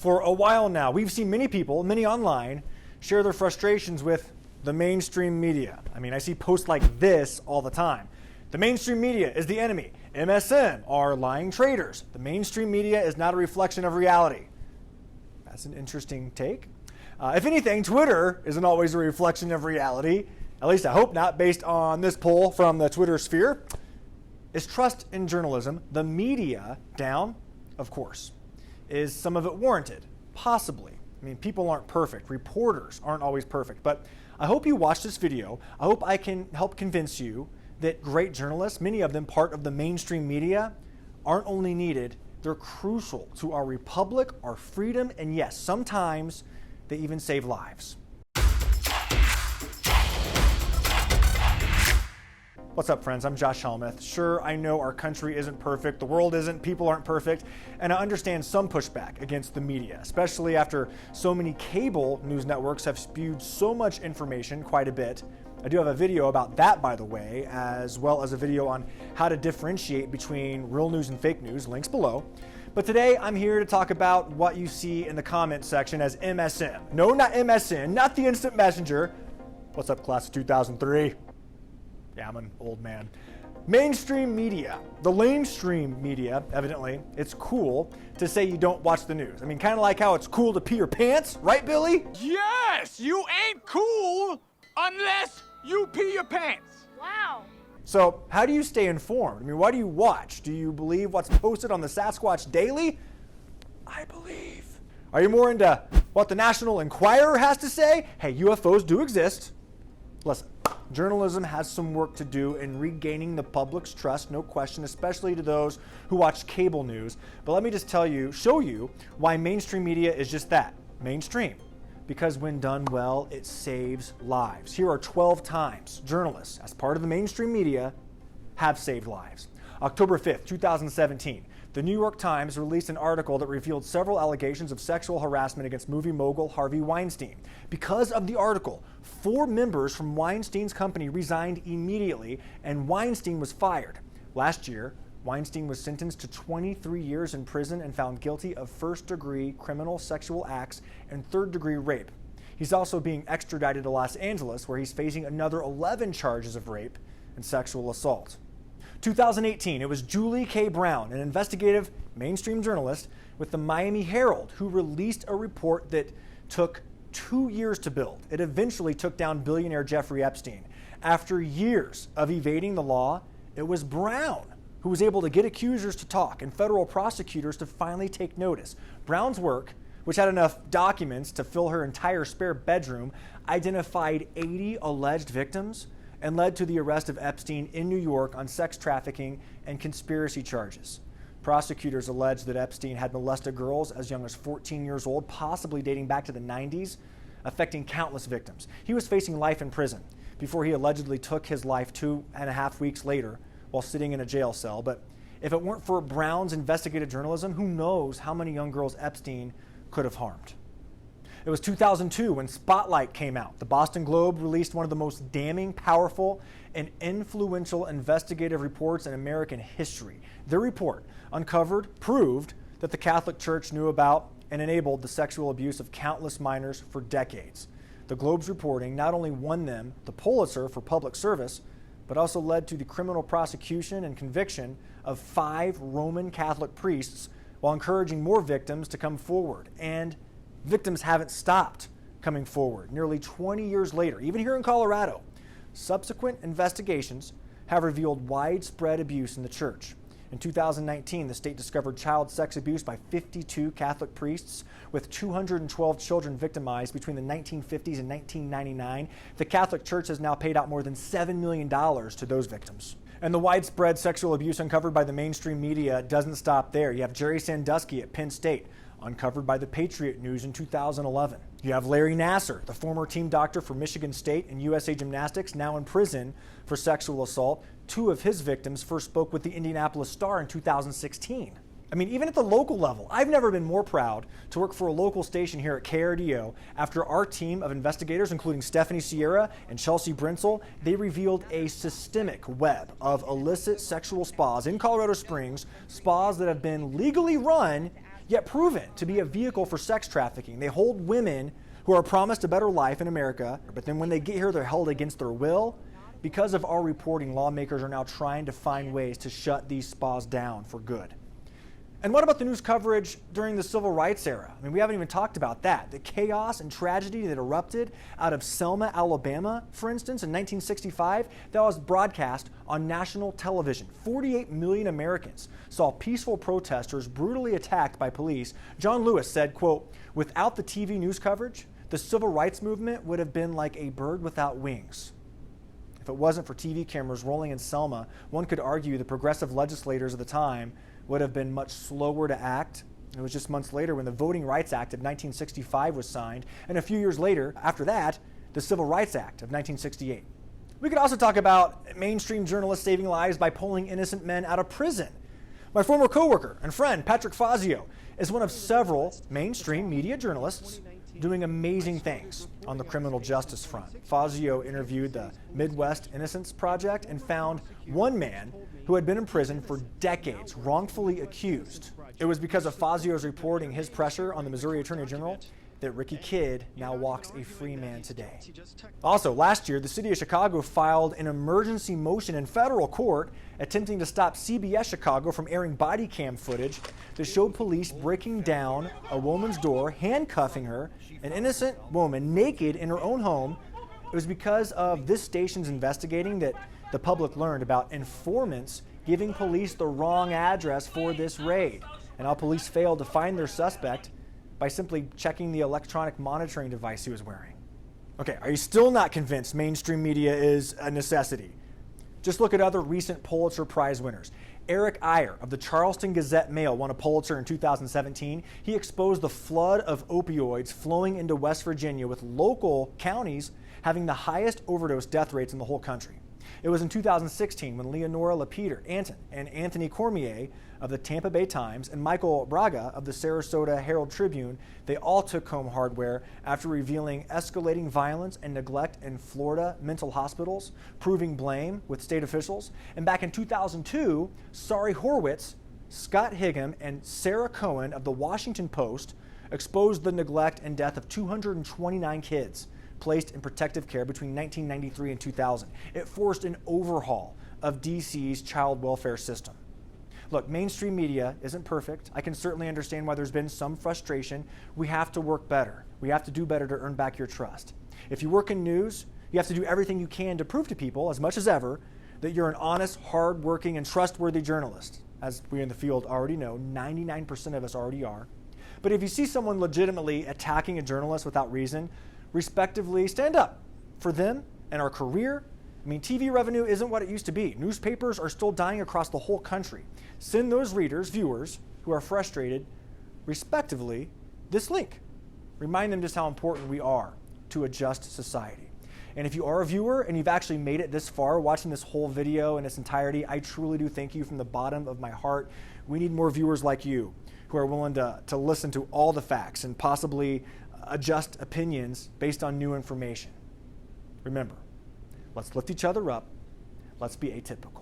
For a while now, we've seen many people, many online, share their frustrations with the mainstream media. I mean, I see posts like this all the time. The mainstream media is the enemy. MSM are lying traitors. The mainstream media is not a reflection of reality. That's an interesting take. If anything, Twitter isn't always a reflection of reality. At least I hope not, based on this poll from the Twitter sphere. Is trust in journalism, the media, down? Of course. Is some of it warranted? Possibly. I mean, people aren't perfect. Reporters aren't always perfect. But I hope you watch this video. I hope I can help convince you that great journalists, many of them part of the mainstream media, aren't only needed, they're crucial to our republic, our freedom, and yes, sometimes they even save lives. What's up, friends? I'm Josh Helmuth. Sure, I know our country isn't perfect, the world isn't, people aren't perfect, and I understand some pushback against the media, especially after so many cable news networks have spewed so much information, quite a bit. I do have a video about that, by the way, as well as a video on how to differentiate between real news and fake news, links below. But today, I'm here to talk about what you see in the comment section as MSM. No, not MSN, not the instant messenger. What's up, class of 2003? Yeah, I'm an old man. Mainstream media. The lamestream media, evidently, it's cool to say you don't watch the news. I mean, kind of like how it's cool to pee your pants, right, Billy? Yes, you ain't cool unless you pee your pants. Wow. So, how do you stay informed? I mean, why do you watch? Do you believe what's posted on the Sasquatch Daily? I believe. Are you more into what the National Enquirer has to say? Hey, UFOs do exist. Listen, journalism has some work to do in regaining the public's trust, no question, especially to those who watch cable news. But let me just show you why mainstream media is just that, mainstream. Because when done well, it saves lives. Here are 12 times journalists, as part of the mainstream media, have saved lives. October 5th, 2017, the New York Times released an article that revealed several allegations of sexual harassment against movie mogul Harvey Weinstein. Because of the article, 4 members from Weinstein's company resigned immediately, and Weinstein was fired. Last year, Weinstein was sentenced to 23 years in prison and found guilty of first-degree criminal sexual acts and third-degree rape. He's also being extradited to Los Angeles, where he's facing another 11 charges of rape and sexual assault. 2018, it was Julie K. Brown, an investigative mainstream journalist with the Miami Herald, who released a report that took 2 years to build. It eventually took down billionaire Jeffrey Epstein. After years of evading the law, it was Brown who was able to get accusers to talk and federal prosecutors to finally take notice. Brown's work, which had enough documents to fill her entire spare bedroom, identified 80 alleged victims and led to the arrest of Epstein in New York on sex trafficking and conspiracy charges. Prosecutors alleged that Epstein had molested girls as young as 14 years old, possibly dating back to the 90s, affecting countless victims. He was facing life in prison before he allegedly took his life 2.5 weeks later while sitting in a jail cell. But if it weren't for Brown's investigative journalism, who knows how many young girls Epstein could have harmed. It was 2002 when Spotlight came out. The Boston Globe released one of the most damning, powerful, and influential investigative reports in American history. Their report proved that the Catholic Church knew about and enabled the sexual abuse of countless minors for decades. The Globe's reporting not only won them the Pulitzer for public service, but also led to the criminal prosecution and conviction of 5 Roman Catholic priests while encouraging more victims to come forward. And victims haven't stopped coming forward. Nearly 20 years later, even here in Colorado, subsequent investigations have revealed widespread abuse in the church. In 2019, the state discovered child sex abuse by 52 Catholic priests, with 212 children victimized between the 1950s and 1999. The Catholic Church has now paid out more than $7 million to those victims. And the widespread sexual abuse uncovered by the mainstream media doesn't stop there. You have Jerry Sandusky at Penn State, uncovered by the Patriot News in 2011. You have Larry Nassar, the former team doctor for Michigan State and USA Gymnastics, now in prison for sexual assault. 2 of his victims first spoke with the Indianapolis Star in 2016. I mean, even at the local level, I've never been more proud to work for a local station here at KRDO after our team of investigators, including Stephanie Sierra and Chelsea Brinsel, they revealed a systemic web of illicit sexual spas in Colorado Springs, spas that have been legally run, yet proven to be a vehicle for sex trafficking. They hold women who are promised a better life in America, but then when they get here, they're held against their will. Because of our reporting, lawmakers are now trying to find ways to shut these spas down for good. And what about the news coverage during the civil rights era? I mean, we haven't even talked about that. The chaos and tragedy that erupted out of Selma, Alabama, for instance, in 1965, that was broadcast on national television. 48 million Americans saw peaceful protesters brutally attacked by police. John Lewis said, quote, "Without the TV news coverage, the civil rights movement would have been like a bird without wings." If it wasn't for TV cameras rolling in Selma, one could argue the progressive legislators of the time would have been much slower to act. It was just months later when the Voting Rights Act of 1965 was signed, and a few years later, after that, the Civil Rights Act of 1968. We could also talk about mainstream journalists saving lives by pulling innocent men out of prison. My former coworker and friend, Patrick Fazio, is one of several mainstream media journalists doing amazing things on the criminal justice front. Fazio interviewed the Midwest Innocence Project and found one man who had been in prison for decades, wrongfully accused. It was because of Fazio's reporting his pressure on the Missouri Attorney General that Ricky Kidd now walks a free man today. Also, last year, the city of Chicago filed an emergency motion in federal court attempting to stop CBS Chicago from airing body cam footage that showed police breaking down a woman's door, handcuffing her, an innocent woman naked in her own home. It was because of this station's investigating that the public learned about informants giving police the wrong address for this raid, and how police failed to find their suspect by simply checking the electronic monitoring device he was wearing. Okay, are you still not convinced mainstream media is a necessity? Just look at other recent Pulitzer Prize winners. Eric Ayer of the Charleston Gazette-Mail won a Pulitzer in 2017. He exposed the flood of opioids flowing into West Virginia, with local counties having the highest overdose death rates in the whole country. It was in 2016 when Leonora Lapeter Anton and Anthony Cormier of the Tampa Bay Times and Michael Braga of the Sarasota Herald Tribune, they all took home hardware after revealing escalating violence and neglect in Florida mental hospitals, proving blame with state officials. And back in 2002, Sari Horwitz, Scott Higham, and Sarah Cohen of the Washington Post exposed the neglect and death of 229 kids placed in protective care between 1993 and 2000. It forced an overhaul of DC's child welfare system. Look, mainstream media isn't perfect. I can certainly understand why there's been some frustration. We have to work better. We have to do better to earn back your trust. If you work in news, you have to do everything you can to prove to people, as much as ever, that you're an honest, hard-working, and trustworthy journalist. As we in the field already know, 99% of us already are. But if you see someone legitimately attacking a journalist without reason, respectively stand up for them and our career. I mean, TV revenue isn't what it used to be. Newspapers are still dying across the whole country. Send those readers, viewers, who are frustrated, respectively, this link. Remind them just how important we are to a just society. And if you are a viewer and you've actually made it this far, watching this whole video in its entirety, I truly do thank you from the bottom of my heart. We need more viewers like you who are willing to listen to all the facts and possibly adjust opinions based on new information. Remember, let's lift each other up. Let's be atypical.